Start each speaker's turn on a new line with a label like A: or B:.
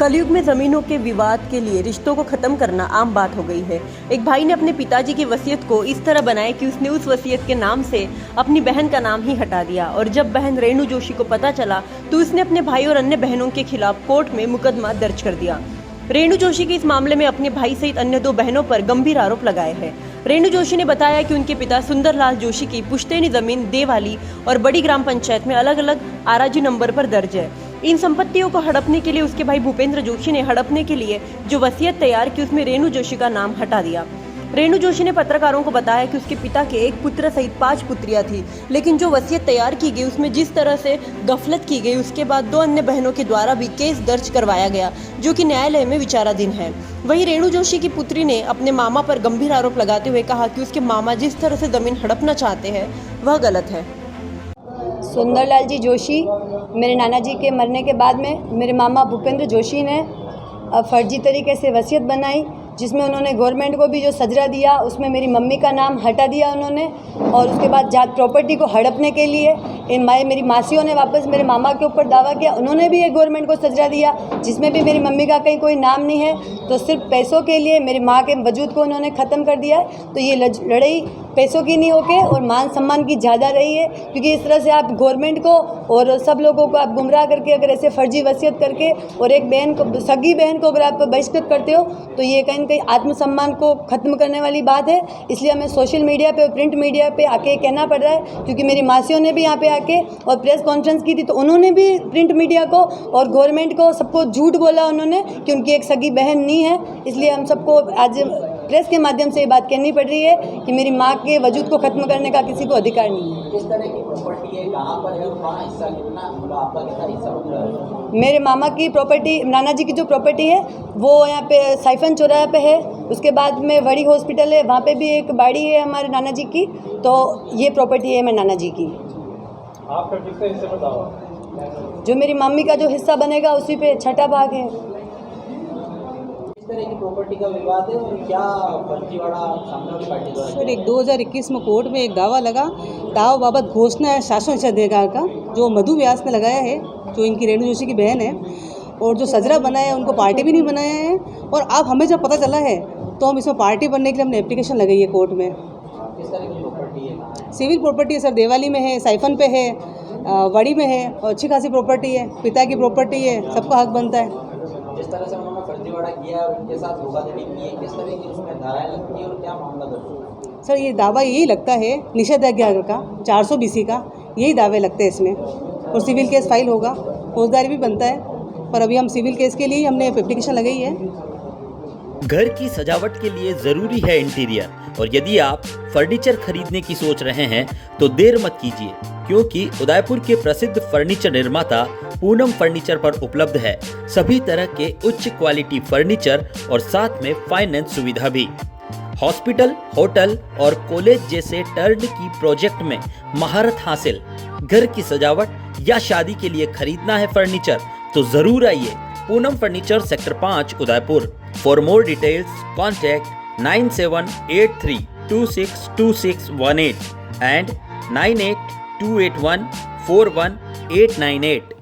A: कलयुग में ज़मीनों के विवाद के लिए रिश्तों को ख़त्म करना आम बात हो गई है। एक भाई ने अपने पिताजी की वसीयत को इस तरह बनाया कि उसने उस वसीयत के नाम से अपनी बहन का नाम ही हटा दिया और जब बहन रेणु जोशी को पता चला तो उसने अपने भाई और अन्य बहनों के खिलाफ कोर्ट में मुकदमा दर्ज कर दिया। रेणु जोशी के इस मामले में अपने भाई सहित अन्य 2 बहनों पर गंभीर आरोप लगाए हैं। रेणु जोशी ने बताया कि उनके पिता सुंदरलाल जोशी की पुश्तैनी जमीन देवाली और बड़ी ग्राम पंचायत में अलग अलग आराजी नंबर पर दर्ज है। इन संपत्तियों को हड़पने के लिए उसके भाई भूपेंद्र जोशी ने हड़पने के लिए जो वसीयत तैयार की उसमें रेणु जोशी का नाम हटा दिया। रेणु जोशी ने पत्रकारों को बताया कि उसके पिता के 1 पुत्र सहित 5 पुत्रियां थी, लेकिन जो वसीयत तैयार की गई उसमें जिस तरह से गफलत की गई उसके बाद 2 अन्य बहनों के द्वारा भी केस दर्ज करवाया गया जो कि न्यायालय में विचाराधीन है। वहीं रेणु जोशी की पुत्री ने अपने मामा पर गंभीर आरोप लगाते हुए कहा कि उसके मामा जिस तरह से जमीन हड़पना चाहते हैं वह गलत है।
B: सुंदरलाल जी जोशी मेरे नाना जी के मरने के बाद में मेरे मामा भूपेंद्र जोशी ने फर्जी तरीके से वसीयत बनाई जिसमें उन्होंने गवर्नमेंट को भी जो सजरा दिया उसमें मेरी मम्मी का नाम हटा दिया उन्होंने। और उसके बाद जात प्रॉपर्टी को हड़पने के लिए मेरी मासियों ने वापस मेरे मामा के ऊपर दावा किया, उन्होंने भी एक गवर्नमेंट को सजरा दिया जिसमें भी मेरी मम्मी का कहीं कोई नाम नहीं है। तो सिर्फ पैसों के लिए मेरी माँ के वजूद को उन्होंने ख़त्म कर दिया है। तो ये लड़ाई पैसों की नहीं होके और मान सम्मान की ज़्यादा रही है, क्योंकि इस तरह से आप गवर्नमेंट को और सब लोगों को आप गुमराह करके अगर ऐसे फर्जी वसीयत करके और एक बहन को, सगी बहन को अगर आप बहिष्कृत करते हो तो ये कहीं न कहीं आत्मसम्मान को ख़त्म करने वाली बात है। इसलिए हमें सोशल मीडिया पे और प्रिंट मीडिया पे आके कहना पड़ रहा है, क्योंकि मेरी मासियों ने भी यहाँ पे आके और प्रेस कॉन्फ्रेंस की थी तो उन्होंने भी प्रिंट मीडिया को और गवर्नमेंट को सबको झूठ बोला उन्होंने कि उनकी एक सगी बहन नहीं है। इसलिए हम सबको आज प्रेस के माध्यम से ये बात कहनी पड़ रही है कि मेरी माँ के वजूद को खत्म करने का किसी को अधिकार नहीं है।
C: किस तरह की प्रॉपर्टी है, कहाँ पर है और कहाँ हिस्सा कितना, मतलब आपका कितना हिस्सा बन रहा है?
B: मेरे मामा की प्रॉपर्टी, नाना जी की जो प्रॉपर्टी है वो यहाँ पे साइफन चौराहे पे है। उसके बाद में बड़ी हॉस्पिटल है, वहाँ पे भी एक बाड़ी है हमारे नाना जी की। तो ये प्रॉपर्टी है मेरे नाना जी की।
C: आपका कितने हिस्से में दावा?
B: जो मेरी मम्मी का जो हिस्सा बनेगा उसी पे 6ठा भाग है।
C: किस तरह की प्रॉपर्टी का विवाद है और क्या फर्जीवाड़ा सामने वाली पार्टी द्वारा?
D: सर, एक 2021 में कोर्ट में एक दावा लगा, दावा बाबत घोषणा है शासन अधिकार का जो मधु व्यास ने लगाया है, जो इनकी रेणु जोशी की बहन है, और जो सजरा बनाया है उनको पार्टी भी नहीं बनाया है। और अब हमें जब पता चला है तो हम इसमें पार्टी बनने के लिए हमने एप्लीकेशन लगाई है कोर्ट में।
C: किस तरह की प्रॉपर्टी है?
D: सिविल प्रॉपर्टी है सर, देवाली में है, साइफन पे है, वड़ी में है और अच्छी खासी प्रॉपर्टी है, पिता की प्रॉपर्टी है, सबका हक बनता है।
C: जिस तरह से उन्होंने फर्जीवाड़ा किया है और उनके साथ धोखाधड़ी की है, किस तरह की उसमें धाराएं लगती है और क्या मामला दर्ज हुआ?
D: सर, ये दावा यही लगता है निषेधाज्ञा का 400 BC का, यही दावे लगते हैं इसमें। और सिविल केस फाइल होगा, फौजदारी भी बनता है, पर अभी हम सिविल केस के लिए हमने एप्लीकेशन लगाई है।
E: घर की सजावट के लिए जरूरी है इंटीरियर, और यदि आप फर्नीचर खरीदने की सोच रहे हैं तो देर मत कीजिए, क्योंकि उदयपुर के प्रसिद्ध फर्नीचर निर्माता पूनम फर्नीचर पर उपलब्ध है सभी तरह के उच्च क्वालिटी फर्नीचर और साथ में फाइनेंस सुविधा भी। हॉस्पिटल, होटल और कॉलेज जैसे टर्नकी प्रोजेक्ट में महारत हासिल। घर की सजावट या शादी के लिए खरीदना है फर्नीचर तो जरूर आइए Poonam furniture, sector 5, Udaipur. For more details contact 9783262618 and 9828141898।